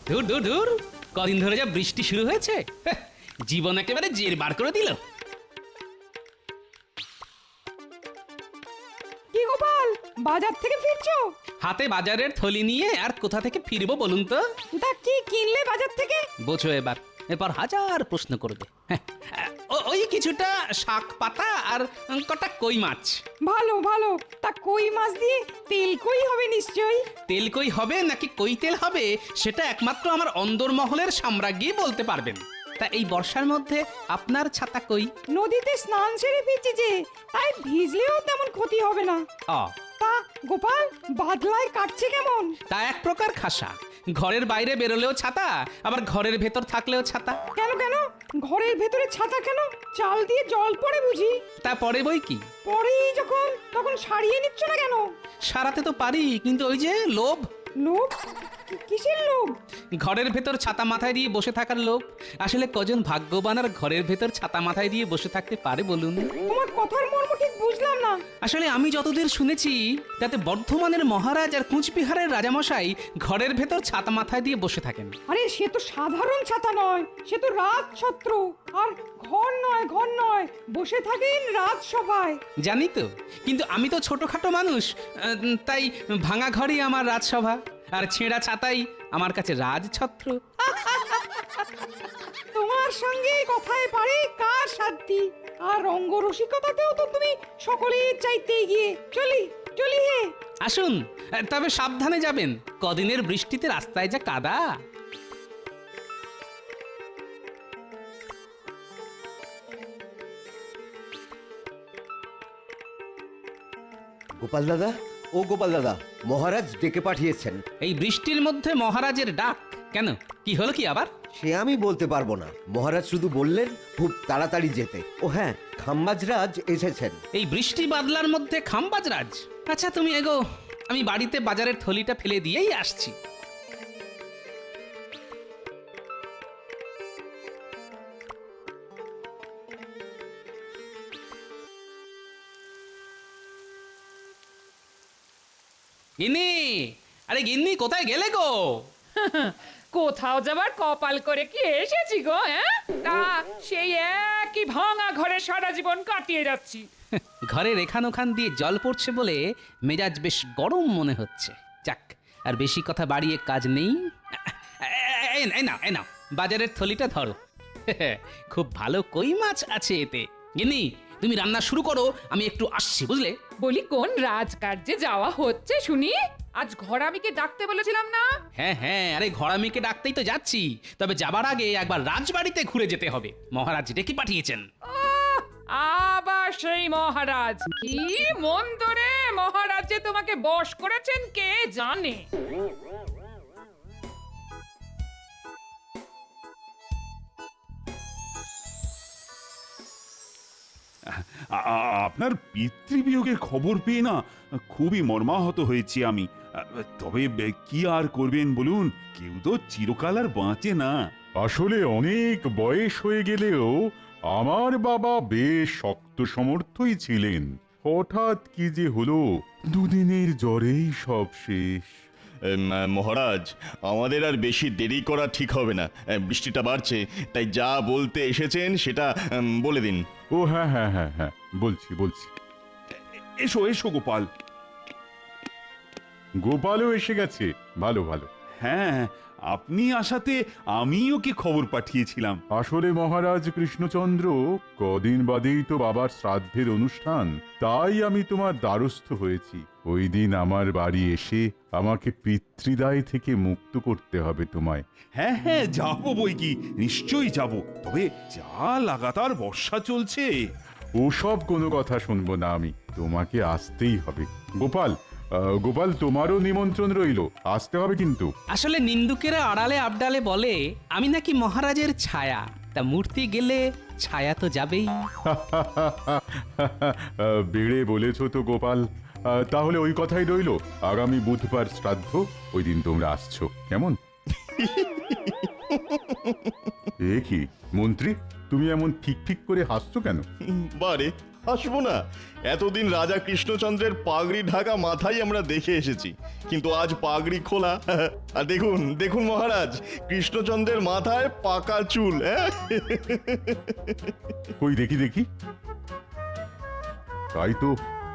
ধুর ধুর ধুর, কদিন ধরে যা বৃষ্টি শুরু হয়েছে, হ্যাঁ, জীবন একেবারে জের বার করে দিল। কি গোপাল, বাজার থেকে ফিরছো? হাতে বাজারের থলি নিয়ে আর কোথা থেকে ফিরবো বলুন তো? তা কি কিনলে বাজার থেকে? বোঝো এবার, এরপর হাজার প্রশ্ন করবে। হ্যাঁ, ওই কিছুটা শাক পাতা আর কটা কই মাছ। ভালো ভালো, তা কই মাছ দিয়ে তেল কই হবে নিশ্চয়ই। তেল কই হবে নাকি কই তেল হবে সেটা একমাত্র আমার অন্দরমহলের সাম্রাজ্ঞী বলতে পারবেন। তা এই বর্ষার মধ্যে আপনার ছাতা কই? নদীতে স্নান সেরে ফিরছি যে, তাই ভিজলেও তেমন ক্ষতি হবে না। অ তা গোপাল, বাদলায় কাটছে কেমন? তা এক প্রকার খাসা, ঘরের বাইরে বেরোলেও ছাতা, আবার ঘরের ভেতর থাকলেও ছাতা। কেন কেন, ঘরের ভেতরে ছাতা কেন? চাল দিয়ে জল পড়ে বুঝি? তা পরে বই কি, পরেই যখন তখন সারিয়ে নিচ্ছ না কেন? সারাতে তো পারি, কিন্তু ওই যে লোভ। লোভ? কিসের লোভ? ঘরের ভেতর ছাতা মাথায় দিয়ে বসে থাকার লোভ। আসলে কজন ভাগ্যবান আর ঘরের ভেতর ছাতা মাথায় দিয়ে বসে থাকতে পারে বলুন? তোমার কথার মর্ম ঠিক বুঝলাম না। আসলে আমি যতদূর শুনেছি, তাতে বর্ধমানের মহারাজ আর কুচবিহারের রাজামশাই ঘরের ভেতর ছাতা মাথায় দিয়ে বসে থাকেন। আরে সে তো সাধারণ ছাতা নয়, সে তো রাজছত্র। আর ঘর নয়, ঘর নয়, বসে থাকেন রাজসভায়। জানি তো, কিন্তু আমি তো ছোটখাটো মানুষ, তাই ভাঙা ঘরই আমার রাজসভা, আর ছেঁড়া ছাতাই আমার কাছে রাজছত্র। তোমার সঙ্গে কথায় পারে কার সাধ্যি, আর রঙ্গরসিকতাতেও তো তুমি সকলের চাইতে এগিয়ে। চলি চলি হে। আসুন, তবে সাবধানে যাবেন, কদিনের বৃষ্টিতে রাস্তায় যা কাদা। গোপাল দাদা, ও গোপাল দাদা, মহারাজ ডেকে পাঠিয়েছেন। এই বৃষ্টির মধ্যে মহারাজের ডাক কেন? কি হলো কি আবার? সে আমি বলতে পারবো না, মহারাজ শুধু বললেন খুব তাড়াতাড়ি যেতে। ও হ্যাঁ, খাম্বাজরাজ এসেছেন। এই বৃষ্টি বাদলার মধ্যে খাম্বাজরাজ? আচ্ছা তুমি এগো, আমি বাড়িতে বাজারের থলিটা ফেলে দিয়েই আসছি। গিন্নি, আরে গিন্নি, কোথায় গেলে গো? কোথাও যাবার কপাল করে কি এসেছি গো, হ্যাঁ? তা সেই একই ভাঙা ঘরে সারা জীবন কাটিয়ে যাচ্ছি। ঘরের এখান ওখান দিয়ে জল পড়ছে বলে মেজাজ বেশ গরম মনে হচ্ছে। যাক, আর বেশি কথা বাড়িয়ে কাজ নেই। এই নাও বাজারের থলিটা ধরো। খুব ভালো কই মাছ আছে এতে। গিন্নি, তুমি রান্না শুরু করো, আমি একটু আসছি, বুঝলে? বলি, কোন রাজকার্যে যাওয়া হচ্ছে শুনি? আজ ঘরামিকে ডাকতে বলেছিলাম না? হ্যাঁ, আরে ঘরামিকে ডাকতেই তো যাচ্ছি, তবে যাবার আগে একবার রাজবাড়িতে ঘুরে যেতে হবে। মহারাজ ডেকে পাঠিয়েছেন। আহ, আবার সেই মহারাজ! কি মন্দ রে, মহারাজ যে তোমাকে বশ করেছেন কে জানে। আপনার পিতৃবিয়োগের খবর পেয়ে না খুবই মর্মাহত হয়েছি আমি। তবে কি আর করবেন বলুন, কেউ তো চিরকাল আর বাঁচে না। আসলে অনেক বয়স হয়ে গেলেও আমার বাবা বেশ শক্ত সমর্থই ছিলেন। হঠাৎ কি যে হলো, দুদিনের জ্বরেই সব শেষ। মহারাজ, আমাদের আর বেশি দেরি করা ঠিক হবে না। বৃষ্টিটা বাড়ছে, তাই যা বলতে এসেছেন সেটা বলে দিন। ও হ্যাঁ, বলছি। এসো এসো গোপাল। গোপালও এসে গেছে, ভালো। হ্যাঁ, আপনি আসাতে আমি ওকে খবর পাঠিয়েছিলাম। আসলে মহারাজ কৃষ্ণচন্দ্র, কদিন বাদেই তো বাবার শ্রাদ্ধের অনুষ্ঠান, তাই আমি তোমার দ্বারস্থ হয়েছি। ওই দিন আমার বাড়ি এসে আমাকে পিতৃদায় থেকে মুক্ত করতে হবে তোমায়। হ্যাঁ, যাবো বই কি, নিশ্চয়ই যাব। তবে যা লাগাতার বর্ষা চলছে। ওসব কোনো কথা শুনবো না আমি, তোমাকে আসতেই হবে। গোপাল, তোমারও নিমন্ত্রণ রইলো, আসতে হবে কিন্তু। আসলে নিন্দুকেরা আড়ালে আবডালে বলে আমি নাকি মহারাজের ছায়া, তা মূর্তি গেলে ছায়া তো যাবেই। বেড়ে বলেছো তো গোপাল। তাহলে ওই কথাই রইলো, আগামী বুধবার শ্রাদ্ধ, ওই দিন তোমরা আসছো, কেমন? এ কি মন্ত্রী, তুমি এমন ঠিক করে হাসছো কেন? বারে, হাসবো না? এতদিন রাজা কৃষ্ণচন্দ্রের পাগড়ি ঢাকা মাথাই আমরা দেখে এসেছি, কিন্তু আজ পাগড়ি খোলা। আর দেখুন দেখুন মহারাজ, কৃষ্ণচন্দ্রের মাথায় পাকা চুল। হ্যাঁ, কই দেখি দেখি। তাই তো,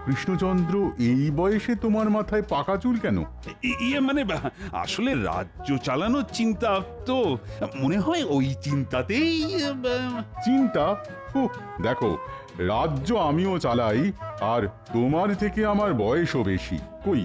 কৃষ্ণচন্দ্র, এই বয়সে তোমার মাথায় পাকা চুল কেন? ইয়ে মানে আসলে রাজ্য চালানোর চিন্তা তো, মনে হয় ওই চিন্তাতেই চিন্তা? উহ, দেখো, রাজ্য আমিও চালাই, আর তোমার থেকে আমার বয়সও বেশি। কই,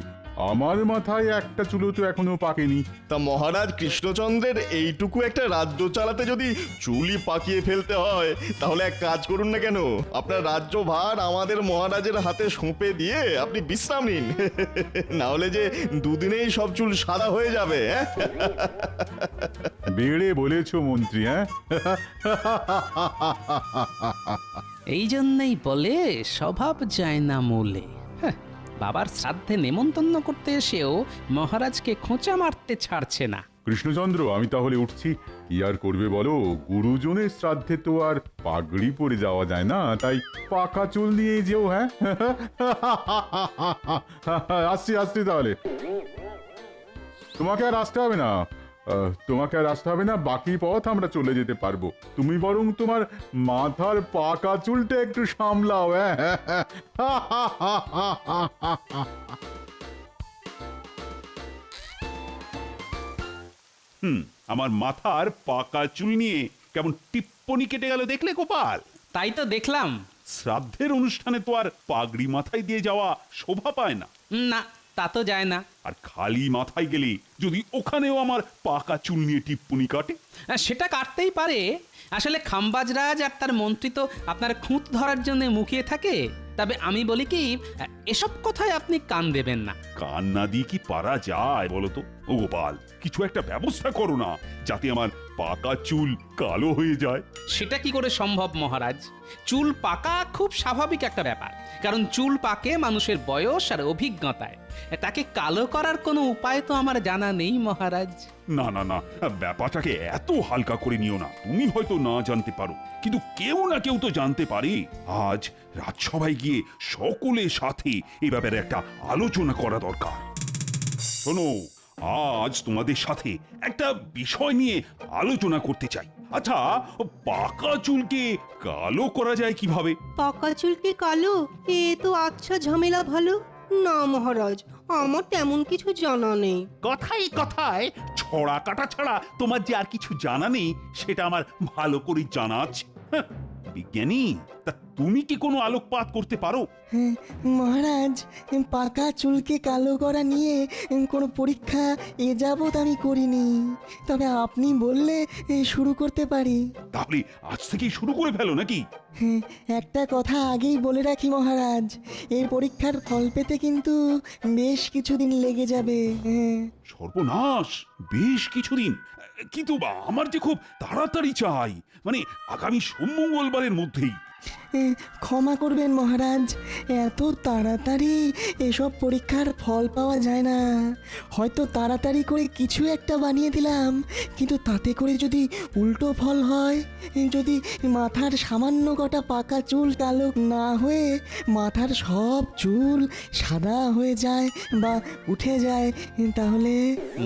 আমার মাথায় একটা চুলও তো এখনো পাকেনি। তা মহারাজ কৃষ্ণচন্দ্রের এইটুকু একটা রাজ্য চালাতে যদি চুলই পাকিয়ে ফেলতে হয়, তাহলে এক কাজ করুন না কেন, আপনার রাজ্য ভার আমাদের মহারাজের হাতে সঁপে দিয়ে আপনি বিশ্রাম নিন। না হলে যে দুদিনেই সব চুল সাদা হয়ে যাবে। হ্যাঁ, বেড়ে বলেছো মন্ত্রী, হ্যাঁ? এই জন্যই বলে স্বভাব যায় না মূলে। হ্যাঁ, বাবার শ্রাদ্ধে নেমন্তন্ন করতে এসেও মহারাজকে খোঁচা মারতে ছাড়ছে না। কৃষ্ণচন্দ্র, আমি তাহলে উঠছি। কি আর করবে বলো, গুরুজনের শ্রাদ্ধে তো আর পাগড়ি পরে যাওয়া যায় না, তাই পাকা চুল নিয়ে যেও। হ্যাঁ, আসছি আসছি তাহলে। তোমাকে আর আসতে হবে না, তোমাকে আর আসতে হবে না, বাকি পথ আমরা চলে যেতে পারবো। তুমি বরং তোমার মাথার পাকা চুলটা একটু সামলাও। হ্যাঁ, আমার মাথার পাকা চুল নিয়ে কেমন টিপ্পনি কেটে গেল দেখলে গোপাল? তাই তো দেখলাম। শ্রাদ্ধের অনুষ্ঠানে তো আর পাগড়ি মাথায় দিয়ে যাওয়া শোভা পায় না। না, তা তো যায় না। আর খালি মাথায় গেলে যদি ওখানেও আমার পাকা চুল নিয়ে টিপ্পনি কাটে? সেটা কাটতেই পারে। আসলে খাম্বাজরাজ আর তার মন্ত্রী তো আপনার খুঁত ধরার জন্য মুখিয়ে থাকে। তবে আমি বলি কি, এসব কথায় আপনি কান দেবেন না। কান না দিয়ে কি পারা যায় বলো তো? ও গোপাল, কিছু একটা ব্যবস্থা করো না, যাতে আমার পাকা চুল কালো হয়ে যায়। সেটা কি করে সম্ভব মহারাজ? চুল পাকা খুব স্বাভাবিক একটা ব্যাপার, কারণ চুল পাকে মানুষের বয়স আর অভিজ্ঞতায়। তাকে কালো করার কোনো উপায় তো আমার জানা নেই মহারাজ। না না না, ব্যাপারটাকে এত হালকা করে নিও না। তুমি হয়তো না জানতে পারো, কিন্তু কেউ না কেউ তো জানতে পারে। আজ রাজসভায় গিয়ে সকলের সাথে এ ব্যাপারে একটা আলোচনা করা দরকার। শোনো, আজ তোমাদের সাথে একটা বিষয় নিয়ে আলোচনা করতে চাই। আচ্ছা, পাকা চুলকে কালো করা যায় কিভাবে? পাকা চুলকে কালো? এ তো আচ্ছা ঝামেলা ভালো। না মহারাজ, আমার তেমন কিছু জানা নেই। কথায় কথায় ছড়া কাটা ছাড়া তোমার যে আর কিছু জানা নেই, সেটা আমার ভালো করে জানা আছে। হ্যাঁ, বিজ্ঞানী, তা তুমি কি কোনো আলোকপাত করতে পারো? মহারাজ, পাকা চুলকে কালো করা নিয়ে কোনো পরীক্ষা এ যাবৎ আমি করিনি, তবে আপনি বললে শুরু করতে পারি। তাহলে আজ থেকেই শুরু করে ফেলো নাকি? একটা কথা আগেই বলে রাখি মহারাজ, এই পরীক্ষার ফল পেতে কিন্তু বেশ কিছুদিন লেগে যাবে। সর্বনাশ, বেশ কিছুদিন? কিন্তু আমার যে খুব তাড়াতাড়ি চাই, মানে আগামী সোমমঙ্গলবারের মধ্যেই। ক্ষমা করবেন মহারাজ, এত তাড়াতাড়ি এসব পরীক্ষার ফল পাওয়া যায় না। হয়তো তাড়াতাড়ি করে কিছু একটা বানিয়ে দিলাম, কিন্তু তাতে করে যদি উল্টো ফল হয়, যদি মাথার সামান্য কটা পাকা চুল কালো না হয়ে মাথার সব চুল সাদা হয়ে যায় বা উঠে যায়, তাহলে?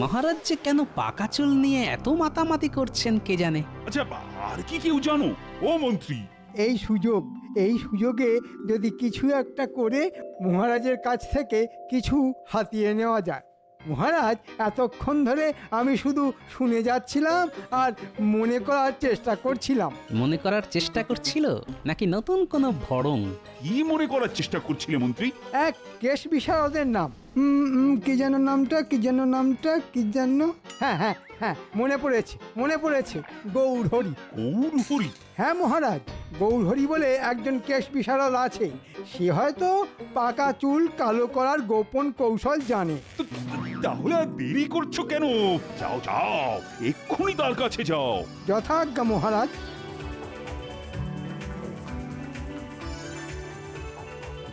মহারাজ যে কেন পাকা চুল নিয়ে এত মাতামাতি করছেন কে জানে। আচ্ছা, আর কি কেউ জানো? ও মন্ত্রী, এই সুযোগে যদি কিছু একটা করে মহারাজের কাছ থেকে কিছু হাতিয়ে নেওয়া যায়। মহারাজ, এতক্ষণ ধরে আমি শুধু শুনে যাচ্ছিলাম আর মনে করার চেষ্টা করছিলাম। মনে করার চেষ্টা করছিল নাকি নতুন কোনো ভড়ং? কি মনে করার চেষ্টা করছিলে মন্ত্রী? এক কেশ বিশারদের নাম, কি যেন নামটা, হ্যাঁ হ্যাঁ হ্যাঁ, মনে পড়েছে, গৌরহরি। গৌরহরি? হ্যাঁ মহারাজ, গৌরহরি বলে একজন কেশ বিশারদ আছে। সে হয়তো পাকা চুল কালো করার গোপন কৌশল জানে। তাহলে আর দেরি করছো কেন? যাও যাও, এক্ষুনি তার কাছে যাও। যথাজ্ঞা মহারাজ।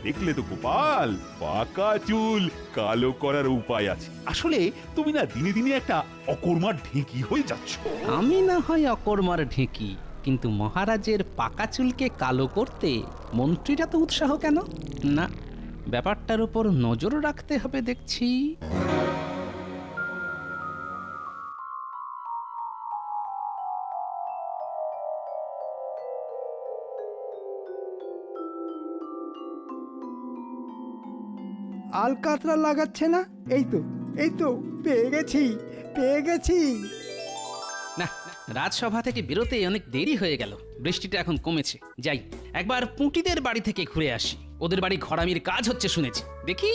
দেখলে তো গোপাল, পাকা চুল কালো করার উপায় আছে। আসলে তুমি না দিনে দিনে একটা অকর্মার ঢেঁকি হয়ে যাচ্ছ। আমি না হয় অকর্মার ঢেঁকি, কিন্তু মহারাজের পাকা চুলকে কালো করতে মন্ত্রীরা তো উৎসাহ কেন? না, ব্যাপারটার উপর নজর রাখতে হবে দেখছি। আলকাতরা লাগাচ্ছে না? এই তো পেয়ে গেছি। না, রাজসভা থেকে বেরোতে অনেক দেরি হয়ে গেল। বৃষ্টিটা এখন কমেছে। যাই, একবার পুঁটিদের বাড়ি থেকে ঘুরে আসি। ওদের বাড়ি ঘরামির কাজ হচ্ছে শুনেছি। দেখি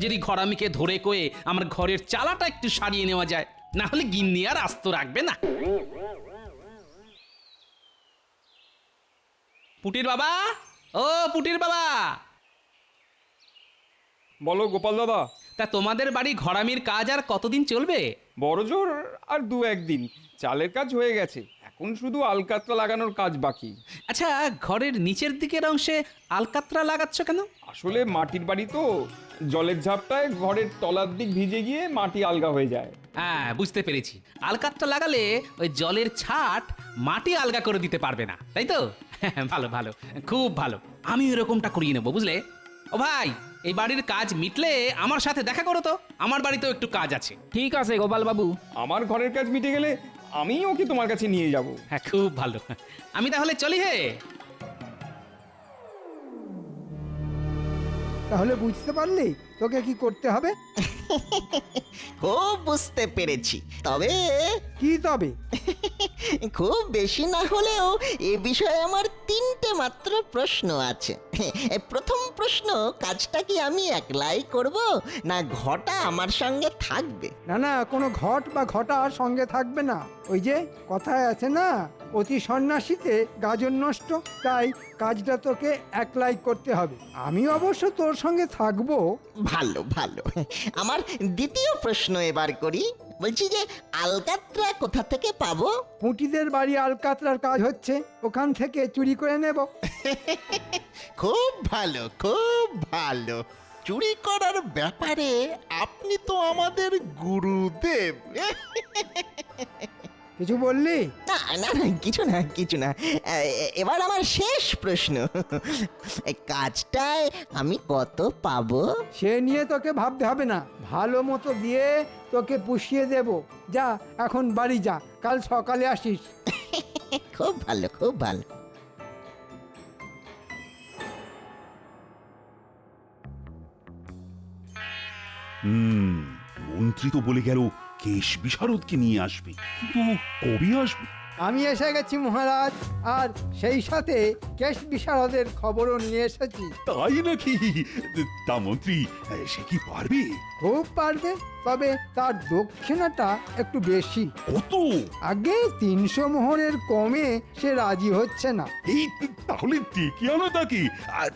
যদি ঘরামিকে ধরে কয়ে আমার ঘরের চালাটা একটু সারিয়ে নেওয়া যায়, না হলে গিন্নি আর আস্ত রাখবে না। পুটির বাবা, ও পুটির বাবা, বলো গোপাল দাদা। তা তোমাদের বাড়ি ঘরামির কাজ আর কতদিন চলবে? বড় জোর আর 2-1 দিন। চালের কাজ হয়ে গেছে, এখন শুধু আলকাতরা লাগানোর কাজ বাকি। আচ্ছা, ঘরের নিচের দিকের অংশে আলকাতরা লাগাচ্ছ কেন? আসলে মাটির বাড়ি তো, জলের ঝাপটায় ঘরের তলার দিক ভিজে গিয়ে মাটি আলগা হয়ে যায়। হ্যাঁ, বুঝতে পেরেছি। আলকাতরা লাগালে ওই জলের ছাট মাটি আলগা করে দিতে পারবে না, তাই তো? ভালো ভালো, খুব ভালো। আমি এরকমটা করিয়ে নেবো, বুঝলে? ও ভাই, এই বাড়ির কাজ মিটলে আমার সাথে দেখা করো তো, আমার বাড়িতেও একটু কাজ আছে। ঠিক আছে গোপাল বাবু। আমার ঘরের কাজ মিটে গেলে আমি ওকে তোমার কাছে নিয়ে যাব। হ্যাঁ, খুব ভালো। আমি তাহলে চলি হে। তাহলে বুঝতে পারলি তোকে কি করতে হবে? খুব বুঝতে পেরেছি, তবে কি তবে? খুব বেশি না হলেও এ বিষয়ে আমার 3টে মাত্র প্রশ্ন আছে। প্রথম প্রশ্ন, কাজটা কি আমি একলাই করব না ঘটা আমার সঙ্গে থাকবে? না, কোনো ঘট বা ঘটার সঙ্গে থাকবে না। ওই যে কথায় আছে না, অতি সন্ন্যাসীতে গাজন নষ্ট। তাই কাজটা তোকে একলাই করতে হবে। আমি অবশ্য তোর সঙ্গে থাকবো। ভালো ভালো। আমার দ্বিতীয় প্রশ্ন এবার করি। বলছি যে আলকাতরা কোথা থেকে পাবো? পুঁটিদের বাড়ি আলকাতরার কাজ হচ্ছে, ওখান থেকে চুরি করে নেব। খুব ভালো, খুব ভালো। চুরি করার ব্যাপারে আপনি তো আমাদের গুরুদেব। কিছু বললি? না না না, কিছু না। এবার আমার শেষ প্রশ্ন, এই কাজটায় আমি কত পাবো? সে নিয়ে তোকে ভাবতে হবে না, ভালো মতো দিয়ে তোকে পুষিয়ে দেব। যা, এখন বাড়ি যা, কাল সকালে আসিস। খুব ভালো, খুব ভালো। মন্ত্রী তো বলে গেল কেশ বিশারদকে নিয়ে আসবে, কিন্তু কবে আসবে? আমি এসে গেছি মহারাজ, আর সেই সাথে কেশ বিশারদের খবরও নিয়ে এসেছি। তাই নাকি? তা মন্ত্রী সে কি পারবে? খুব পারবে, তবে তার দক্ষিণাটা একটু বেশি। কত? আগে 300 মোহরের কমে সে রাজি হচ্ছে না। এই তাহলে ডেকে আনো তাকে,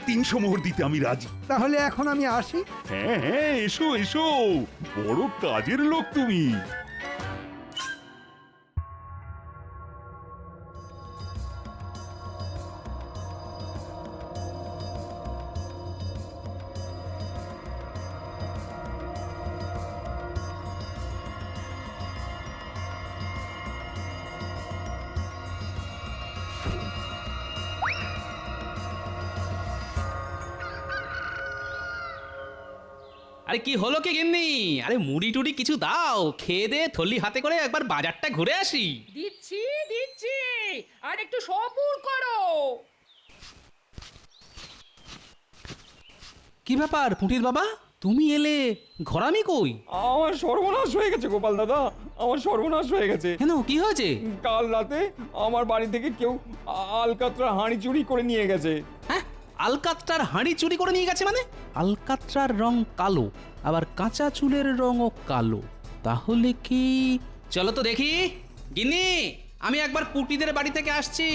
300 মোহর দিতে আমি রাজি। তাহলে এখন আমি আসি। হ্যাঁ, এসো এসো, বড় কাজের লোক তুমি। আরে কি হলো কি গিন্নি? আরে মুড়ি টুড়ি কিছু দাও, খেয়ে দে থলি হাতে করে একবার বাজারটা ঘুরে আসি। দিচ্ছি আর একটু সবুর করো। কি ব্যাপার পুঁটির বাবা, তুমি এলে, ঘরামি কই? আমার সর্বনাশ হয়ে গেছে গোপাল দাদা, আমার সর্বনাশ হয়ে গেছে। কেন, কি হয়েছে? কাল রাতে আমার বাড়ি থেকে কেউ আলকাতরা হাঁড়ি চুরি করে নিয়ে গেছে। হ্যাঁ, আলকাতরার হাঁড়ি চুরি করে নিয়ে গেছে মানে? আলকাতরার রং কালো, আবার কাঁচা চুলের রঙও কালো, তাহলে কি? চলো তো দেখি। গিন্নি, আমি একবার পুটিদের বাড়ি থেকে আসছি।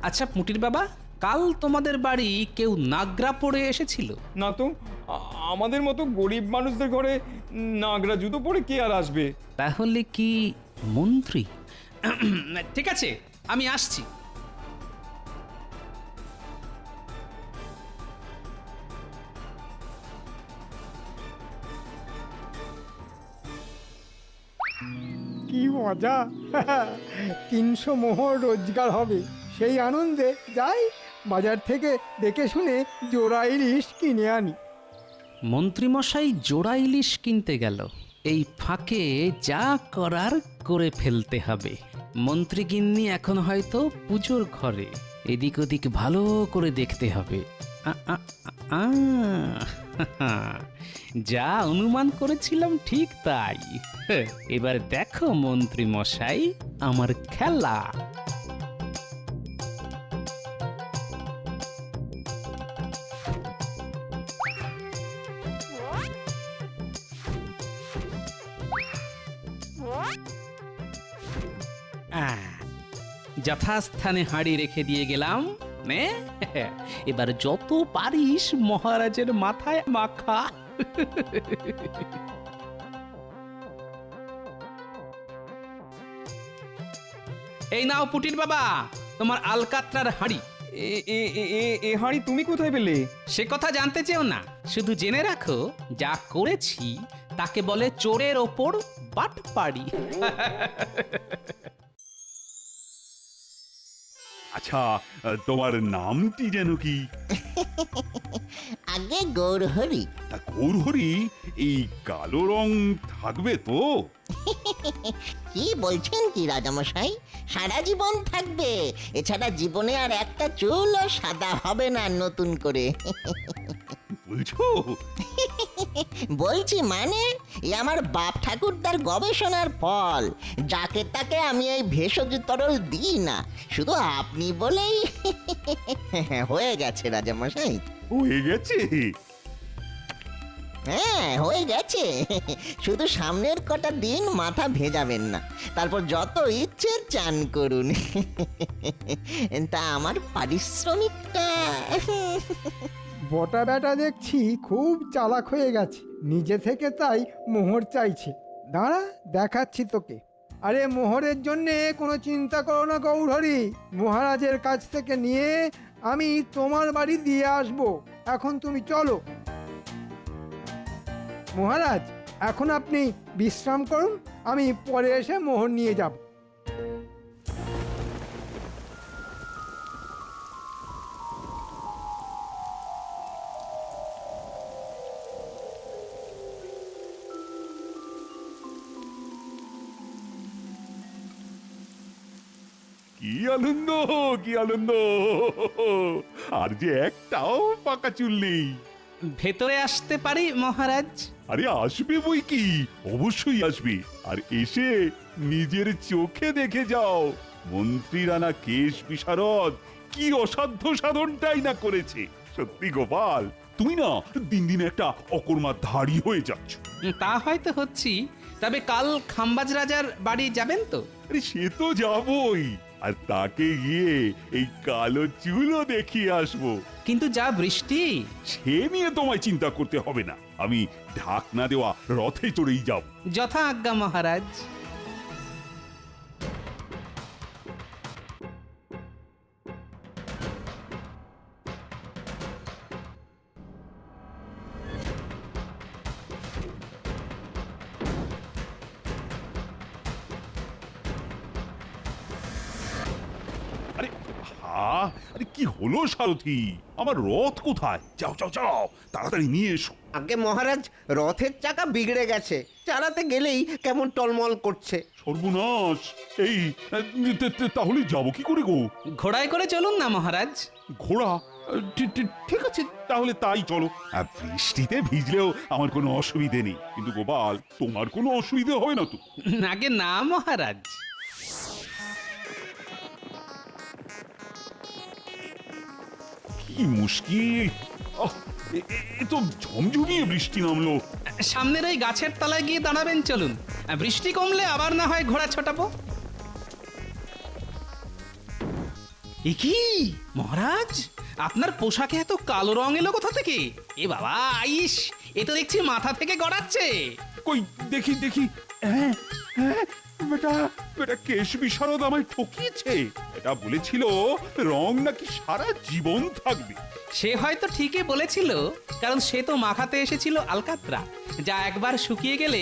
আচ্ছা পুটির বাবা, কাল তোমাদের বাড়ি কেউ নাগরা পরে এসেছিল? না তো, আমাদের মতো গরিব মানুষদের ঘরে নাগরা জুতো পরে কে আর আসবে? তাহলে কি মন্ত্রী? ঠিক আছে, আমি আসছি। কি মজা! 300 মোহর রোজগার হবে। সেই আনন্দে যাই বাজার থেকে দেখে শুনে জোড়া ইলিশ কিনে আনি। মন্ত্রীমশাই জোড়া ইলিশ কিনতে গেল। এই ফাঁকে যা করার করে ফেলতে হবে। মন্ত্রীগিন্নি এখন হয়তো পুজোর ঘরে, এদিক ওদিক ভালো করে দেখতে হবে। আ, আ, আ, যা অনুমান করেছিলাম ঠিক তাই। এবার দেখো মন্ত্রীমশাই আমার খেলা। যথাস্থানে হাঁড়ি রেখে দিয়ে গেলাম। নে, এবার যত পারিস মহারাজের মাথায় মাখা। এই নাও পুটির বাবা, তোমার আলকাতরার হাঁড়ি। এ হাঁড়ি তুমি কোথায় পেলে? সে কথা জানতে চেও না, শুধু জেনে রাখো যা করেছি তাকে বলে চোরের ওপর বাটপাড়ি। আচ্ছা, তোমার নামটি যেন কি? আগে গৌরহরি। তা গৌরহরি, এই কালো রং থাকবে তো? কি বলছেন কি রাজামশাই? সারা জীবন থাকবে। এছাড়া জীবনে আর একটা চুলও সাদা হবে না নতুন করে। বলছো? বলছি মানে, এ আমার বাপ ঠাকুরদার গবেষণার ফল। যাকে তাকে আমি এই ভেষজ তরল দিই না, শুধু আপনি বলেই হয়ে গেছে রাজামশাই। হয়ে গেছে? হ্যাঁ, হয়ে গেছে। শুধু সামনের কটা দিন মাথা ভেজাবেন না, তারপর যত ইচ্ছে চান করুন। তা আমার পারিশ্রমিকটা? বটা বেটা দেখছি খুব চালাক হয়ে গেছে, নিজে থেকে তাই মোহর চাইছে। দাঁড়া, দেখাচ্ছি তোকে। আরে মোহরের জন্যে কোনো চিন্তা করো না গৌরহরি, মহারাজের কাছ থেকে নিয়ে আমি তোমার বাড়ি দিয়ে আসব। এখন তুমি চলো। মহারাজ, এখন আপনি বিশ্রাম করুন, আমি পরে এসে মোহর নিয়ে যাব। কি আনন্দ, কি আনন্দ! আর যে একটাও পাকা চুল নেই। ভেতরে আসতে পারি মহারাজ? আরে আসবে বই কি, অবশ্যই আসবে। আর এসে নিজের চোখে দেখে যাও, মন্ত্রী রানা কেশ বিশারদ কি অসাধ্য সাধনটাই না করেছে। সত্যি গোপাল, তুমি না দিন দিন একটা অকর্মা ধাড়ি হয়ে যাচ্ছ। তা হয়তো হচ্ছি, তবে কাল খাম্বাজ রাজার বাড়ি যাবেন তো? আরে সে তো যাবই, আর তাকে গিয়ে এই কালো চুলও দেখিয়ে আসবো। কিন্তু যা বৃষ্টি। সে নিয়ে তোমায় চিন্তা করতে হবে না, আমি ঢাকনা দেওয়া রথে চড়েই যাব। যথা আজ্ঞা মহারাজ। আরে আরে কি হলো সারথি, আমার রথ কোথায়? যাও যাও যাও, তাড়াতাড়ি নিয়ে এসো। আগে মহারাজ, রথের চাকা বিগড়ে গেছে, চালাতে গেলেই কেমন টলমল করছে। সর্বনাশ! এই তাহলে যাবো কি করে গো? ঘোড়ায় করে চলুন না মহারাজ। ঘোড়া? ঠিক আছে, তাহলে তাই চলো। আর বৃষ্টিতে ভিজলেও আমার কোনো অসুবিধে নেই, কিন্তু গোপাল, তোমার কোনো অসুবিধে হবে না তো? আগে না মহারাজ। কি মুশকিল! এ তো ঝমঝমিয়ে বৃষ্টি নামলো। সামনের ওই গাছের তলায় গিয়ে দাঁড়াবেন, চলুন। বৃষ্টি কমলে আবার না হয় ঘোড়া ছটাবো। এ কি মহারাজ, আপনার পোশাকে এত কালো রং এলো কোথা থেকে? এ বাবা, আইস, এ তো দেখছি মাথা থেকে গড়াচ্ছে। কই দেখি দেখি। হ্যাঁ হ্যাঁ, বেটা বেটা কেশ বিশারদ আমায় ঠকিয়েছে। এটা বলেছিল রং নাকি সারা জীবন থাকবে। সে হয়তো ঠিকই বলেছিল, কারণ সে তো মাখাতে এসেছিল আলকাতরা, যা একবার শুকিয়ে গেলে